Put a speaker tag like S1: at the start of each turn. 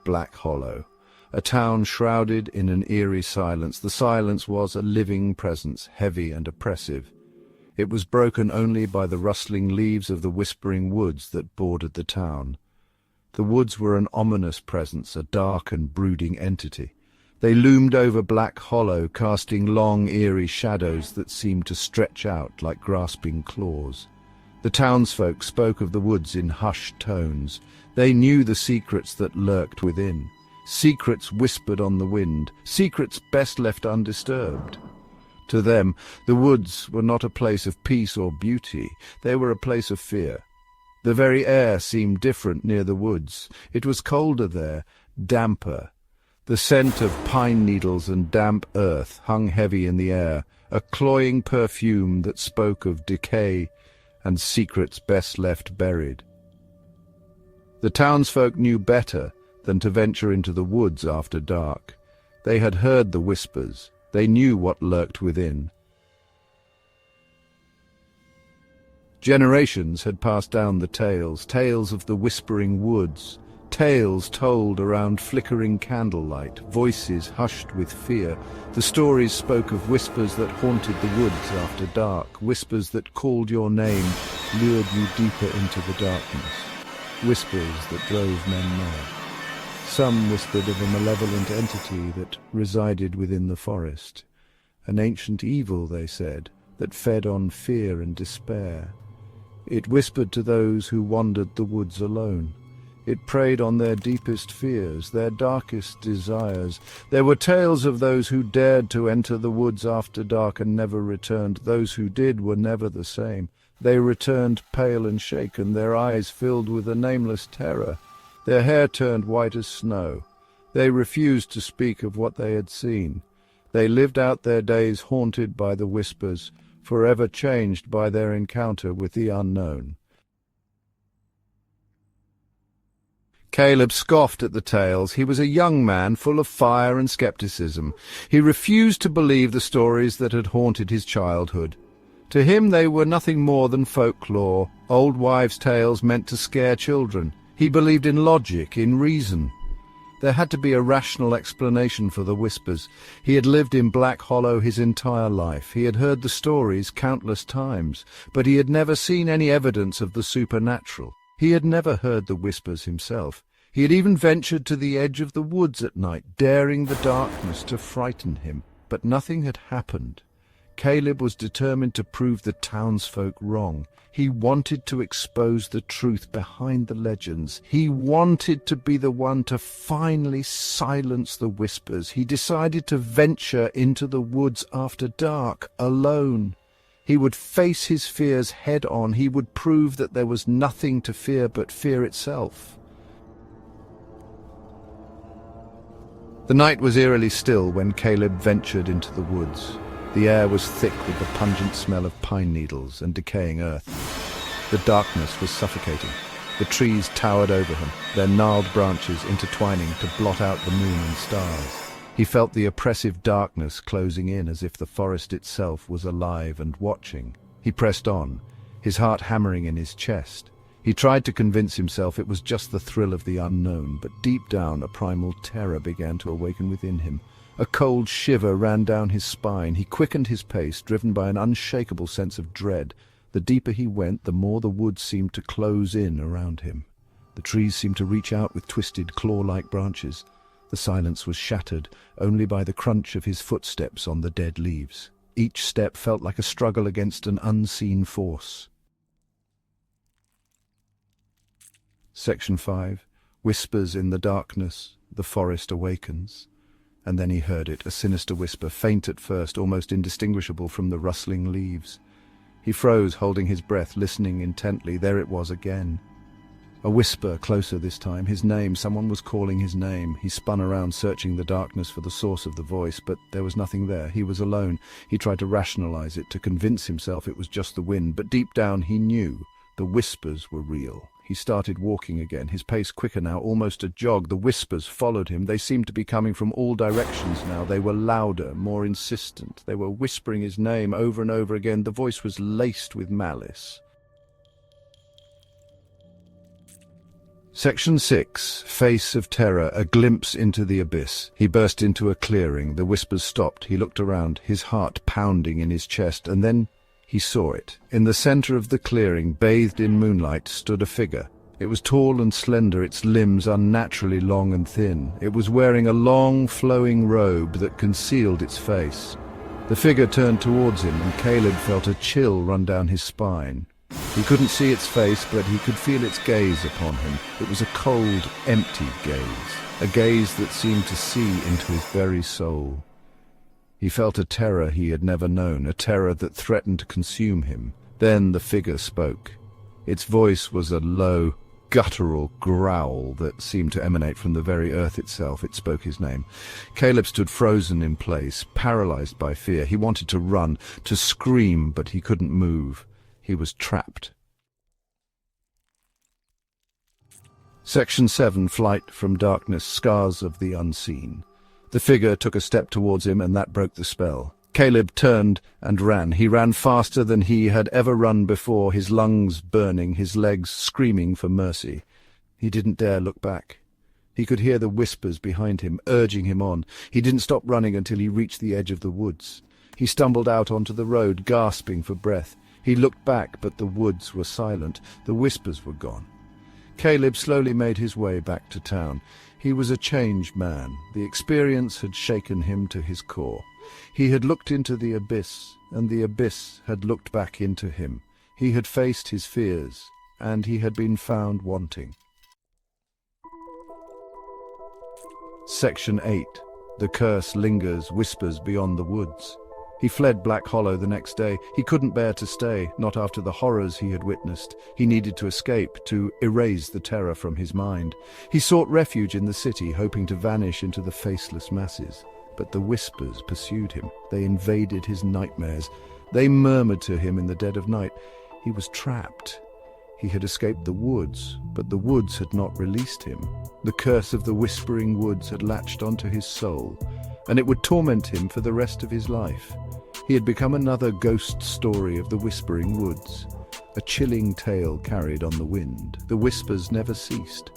S1: Black Hollow, a town shrouded in an eerie silence. The silence was a living presence, heavy and oppressive. It was broken only by the rustling leaves of the whispering woods that bordered the town. The woods were an ominous presence, a dark and brooding entity. They loomed over Black Hollow, casting long, eerie shadows that seemed to stretch out like grasping claws. The townsfolk spoke of the woods in hushed tones. They knew the secrets that lurked within, secrets whispered on the wind, secrets best left undisturbed. To them, the woods were not a place of peace or beauty, they were a place of fear. The very air seemed different near the woods. It was colder there, damper. The scent of pine needles and damp earth hung heavy in the air, a cloying perfume that spoke of decay and secrets best left buried. The townsfolk knew better than to venture into the woods after dark. They had heard the whispers. They knew what lurked within. Generations had passed down the tales of the whispering woods, tales told around flickering candlelight, voices hushed with fear. The stories spoke of whispers that haunted the woods after dark, whispers that called your name, lured you deeper into the darkness, whispers that drove men mad. Some whispered of a malevolent entity that resided within the forest, an ancient evil, they said, that fed on fear and despair. It whispered to those who wandered the woods alone. It preyed on their deepest fears, their darkest desires. There were tales of those who dared to enter the woods after dark and never returned. Those who did were never the same. They returned pale and shaken, their eyes filled with a nameless terror. Their hair turned white as snow. They refused to speak of what they had seen. They lived out their days haunted by the whispers, forever changed by their encounter with the unknown. Caleb scoffed at the tales. He was a young man full of fire and skepticism. He refused to believe the stories that had haunted his childhood. To him they were nothing more than folklore, old wives' tales meant to scare children. He believed in logic, in reason. There had to be a rational explanation for the whispers. He had lived in Black Hollow his entire life. He had heard the stories countless times, but he had never seen any evidence of the supernatural. He had never heard the whispers himself. He had even ventured to the edge of the woods at night, daring the darkness to frighten him. But nothing had happened. Caleb was determined to prove the townsfolk wrong. He wanted to expose the truth behind the legends. He wanted to be the one to finally silence the whispers. He decided to venture into the woods after dark, alone. He would face his fears head-on. He would prove that there was nothing to fear but fear itself. The night was eerily still when Caleb ventured into the woods. The air was thick with the pungent smell of pine needles and decaying earth. The darkness was suffocating. The trees towered over him, their gnarled branches intertwining to blot out the moon and stars. He felt the oppressive darkness closing in as if the forest itself was alive and watching. He pressed on, his heart hammering in his chest. He tried to convince himself it was just the thrill of the unknown, but deep down a primal terror began to awaken within him. A cold shiver ran down his spine. He quickened his pace, driven by an unshakable sense of dread. The deeper he went, the more the woods seemed to close in around him. The trees seemed to reach out with twisted, claw-like branches. The silence was shattered only by the crunch of his footsteps on the dead leaves. Each step felt like a struggle against an unseen force. Section 5. Whispers in the darkness. The forest awakens. And then he heard it, a sinister whisper, faint at first, almost indistinguishable from the rustling leaves. He froze, holding his breath, listening intently. There it was again. A whisper, closer this time. His name. Someone was calling his name. He spun around, searching the darkness for the source of the voice, but there was nothing there. He was alone. He tried to rationalize it, to convince himself it was just the wind, but deep down he knew the whispers were real. He started walking again, his pace quicker now, almost a jog. The whispers followed him. They seemed to be coming from all directions now. They were louder, more insistent. They were whispering his name over and over again. The voice was laced with malice. Section 6. Face of Terror, a glimpse into the abyss. He burst into a clearing. The whispers stopped. He looked around, his heart pounding in his chest, and then he saw it. In the center of the clearing, bathed in moonlight, stood a figure. It was tall and slender, its limbs unnaturally long and thin. It was wearing a long, flowing robe that concealed its face. The figure turned towards him, and Caleb felt a chill run down his spine. He couldn't see its face, but he could feel its gaze upon him. It was a cold, empty gaze, a gaze that seemed to see into his very soul. He felt a terror he had never known, a terror that threatened to consume him. Then the figure spoke. Its voice was a low, guttural growl that seemed to emanate from the very earth itself. It spoke his name. Caleb stood frozen in place, paralyzed by fear. He wanted to run, to scream, but he couldn't move. He was trapped. Section 7. Flight from Darkness, Scars of the Unseen. The figure took a step towards him, and that broke the spell. Caleb turned and ran. He ran faster than he had ever run before, his lungs burning, his legs screaming for mercy. He didn't dare look back. He could hear the whispers behind him, urging him on. He didn't stop running until he reached the edge of the woods. He stumbled out onto the road, gasping for breath. He looked back, but the woods were silent. The whispers were gone. Caleb slowly made his way back to town. He was a changed man. The experience had shaken him to his core. He had looked into the abyss, and the abyss had looked back into him. He had faced his fears, and he had been found wanting. Section 8. The curse lingers, whispers beyond the woods. He fled Black Hollow the next day. He couldn't bear to stay, not after the horrors he had witnessed. He needed to escape, to erase the terror from his mind. He sought refuge in the city, hoping to vanish into the faceless masses. But the whispers pursued him. They invaded his nightmares. They murmured to him in the dead of night. He was trapped. He had escaped the woods, but the woods had not released him. The curse of the whispering woods had latched onto his soul, and it would torment him for the rest of his life. He had become another ghost story of the whispering woods, a chilling tale carried on the wind. The whispers never ceased.